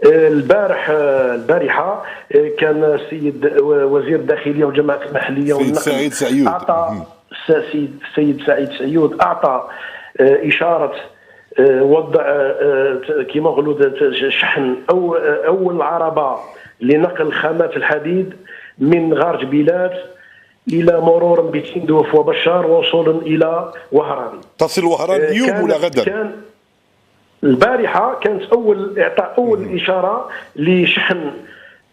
البارحه كان السيد وزير الداخليه والجماعات المحليه سيد سعيد سعيود اعطى السيد سعيد سعيود اعطى اشاره وضع كما نقولوا شحن او اول عربه لنقل خامات الحديد من غار جبيلات الى مرور بتندوف وبشار وصولا الى وهران. تصل وهران اليوم ولا غدا؟ البارحه كانت اعطاء اول اشاره لشحن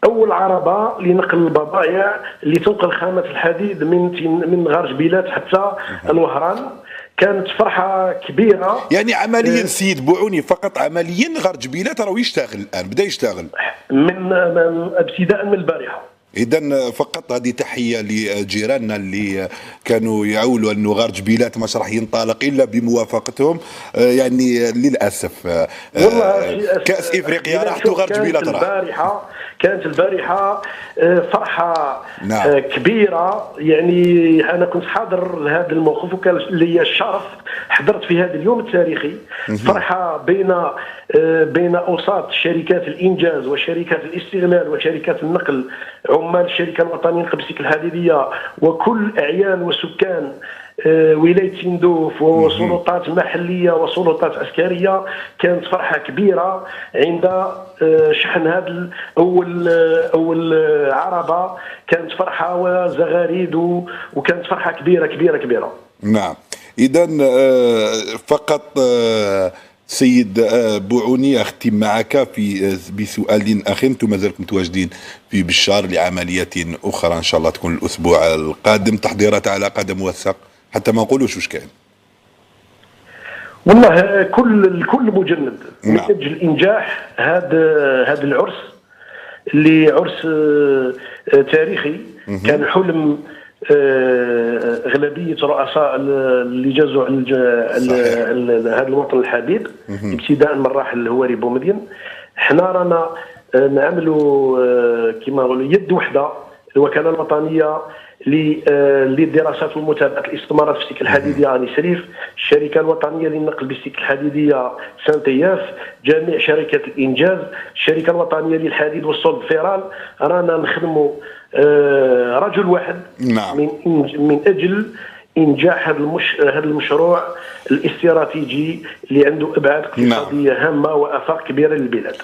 اول عربه لنقل البضائع اللي تنقل خامات الحديد من غار جبيلات حتى الوهران. كانت فرحه كبيره. يعني عمليا سيد بوعوني فقط عمليا غار جبيلات راه يشتغل الان، بدا يشتغل من ابتداء من البارحه. إذا فقط هذه تحية لجيراننا اللي كانوا يعولوا أنه غار جبيلات مش راح ينطلق إلا بموافقتهم. يعني للأسف والله كأس إفريقيا راح غار جبيلات كانت البارحة فرحة نعم. كبيرة. يعني أنا كنت حاضر لهذا الموقف وكان لي الشرف حضرت في هذا اليوم التاريخي. فرحة بين أوساط شركات الإنجاز وشركات الاستغلال وشركات النقل، عمال الشركة الوطنية لنقل السكك الحديدية وكل أعيان وسكان ولاية تندوف وسلطات محلية وسلطات عسكرية. كانت فرحة كبيرة عند شحن هذا أول عربة. كانت فرحة وزغاريد وكانت فرحة كبيرة كبيرة كبيرة. نعم. إذا فقط سيد بوعوني أختم معك بسؤال أخير. أنتم مازالكم متواجدين في بشار لعملية أخرى إن شاء الله تكون الأسبوع القادم، تحضيرات على قدم وساق حتى ما نقولوش واش كاين. والله الكل مجند من أجل إنجاح هذا العرس اللي عرس تاريخي. كان حلم أغلبية رؤساء اللي جازوا هذا الوطن الحبيب ابتداء من الراحل الهواري بومدين. حنا رانا نعملوا كما نقولوا يد وحده، الوكاله الوطنيه للدراسات والمتابعه الاستثمارات في السكك الحديديه راني سريف، الشركه الوطنيه للنقل بالسكك الحديديه سانتياف، جميع شركات الانجاز، الشركه الوطنيه للحديد والصلب فيرال. رانا نخدموا رجل واحد. نعم. من اجل انجاح هذا المشروع الاستراتيجي اللي عنده ابعاد اقتصاديه هامه وافاق كبيره للبلاد.